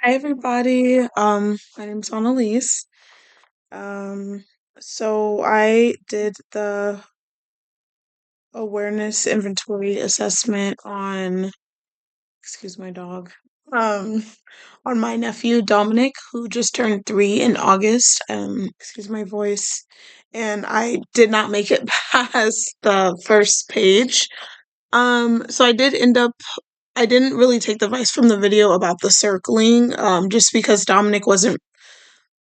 Hi everybody. My name's Annalise. Um, so I did the awareness inventory assessment on, excuse my dog, um, on my nephew Dominic, who just turned 3 in August. Excuse my voice. And I did not make it past the first page. So I didn't really take the advice from the video about the circling, just because Dominic wasn't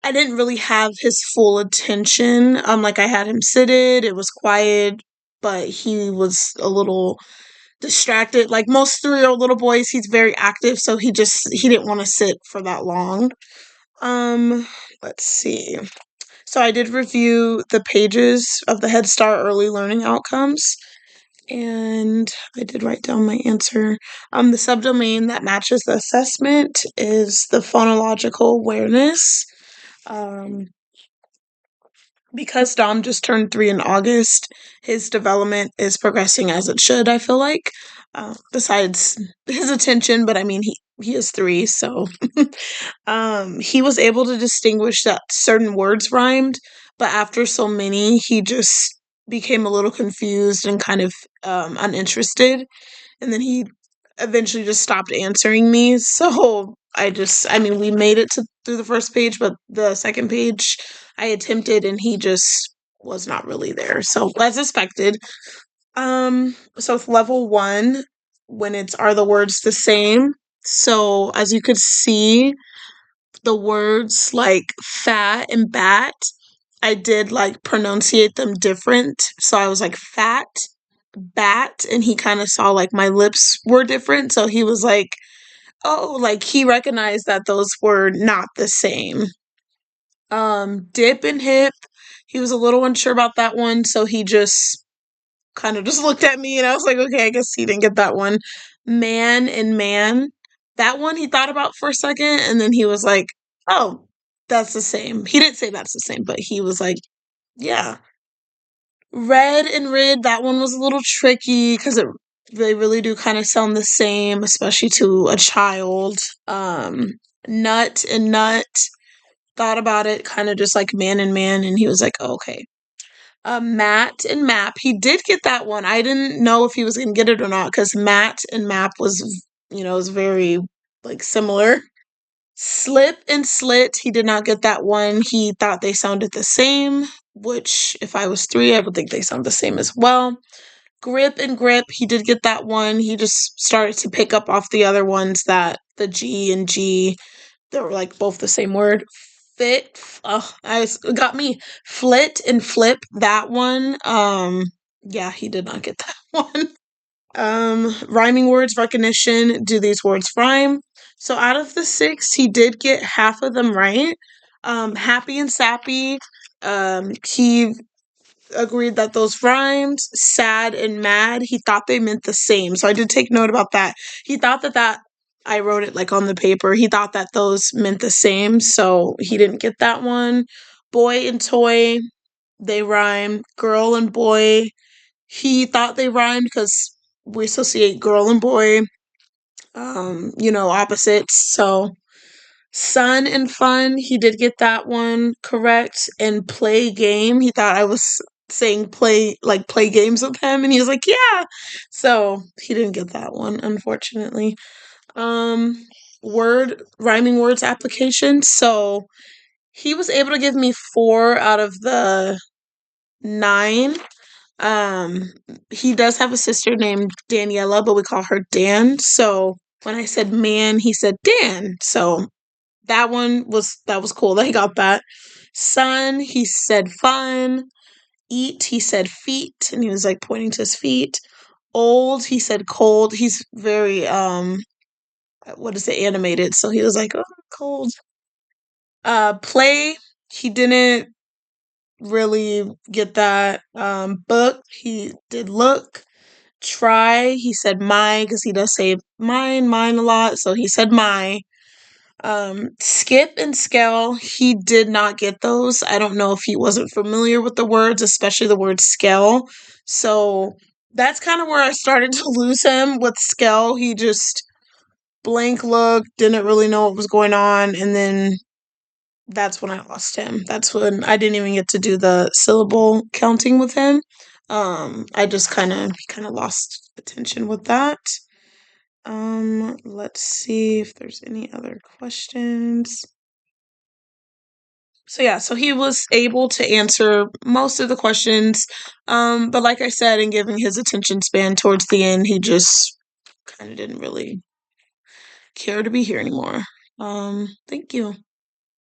I didn't really have his full attention. Like I had him seated, it was quiet, but he was a little distracted. Like most 3-year-old little boys, he's very active, so he didn't want to sit for that long. Um, let's see. So I did review the pages of the Head Start early learning outcomes, and I did write down my answer. The subdomain that matches the assessment is the phonological awareness. Um, because Dom just turned 3 in August, his development is progressing as it should, I feel like. Besides his attention, but I mean, he is 3, so he was able to distinguish that certain words rhymed, but after so many, he just became a little confused and kind of uninterested. And then he eventually just stopped answering me. So I mean, we made it through the first page, but the second page I attempted and he just was not really there. So, as expected. So with level 1, when it's are the words the same? So, as you could see, the words like fat and bat, I did like pronunciate them different. So I was like fat, bat, and he kind of saw like my lips were different. So he was like, oh, like he recognized that those were not the same. Dip and hip, he was a little unsure about that one. So he just kind of just looked at me and I was like, okay, I guess he didn't get that one. Man and man, that one he thought about for a second and then he was like, oh, that's the same. He didn't say that's the same, but he was like, yeah. Red and rid, that one was a little tricky because they really do kind of sound the same, especially to a child. Nut and nut, thought about it kind of just like man and man, and he was like, oh, okay. Matt and map, he did get that one. I didn't know if he was gonna get it or not because Matt and map was very like similar. Slip and slit, he did not get that one. He thought they sounded the same, which if I was 3, I would think they sound the same as well. Grip and grip, he did get that one. He just started to pick up off the other ones that the G and G, they were like both the same word. Fit, oh, got me. Flit and flip, that one. Yeah, he did not get that one. Rhyming words recognition. Do these words rhyme? So out of the 6, he did get half of them right. Happy and sappy. He agreed that those rhymed. Sad and mad. He thought they meant the same. So I did take note about that. He thought that I wrote it like on the paper. He thought that those meant the same. So he didn't get that one. Boy and toy. They rhyme. Girl and boy. He thought they rhymed because we associate girl and boy, opposites. So sun and fun, he did get that one correct. And play game, he thought I was saying play games with him, and he was like, yeah. So he didn't get that one, unfortunately. Um, word rhyming words application. So he was able to give me 4 out of the 9. Um, he does have a sister named Daniela, but we call her Dan. So when I said man, he said Dan. So that was cool that he got that. Sun, he said fun. Eat, he said feet, and he was like pointing to his feet. Old, he said cold. He's very what is it, animated. So he was like, oh, cold. Play, he didn't really get that. Book, he did look. Try, he said my, because he does say mine a lot, so he said my. Skip and scale, he did not get those. I don't know if he wasn't familiar with the words, especially the word scale. So that's kind of where I started to lose him with scale. He just blank look, didn't really know what was going on, and then that's when I lost him. That's when I didn't even get to do the syllable counting with him. I just kind of lost attention with that. Let's see if there's any other questions. So yeah, so he was able to answer most of the questions. But like I said, in giving his attention span towards the end, he just kind of didn't really care to be here anymore. Thank you.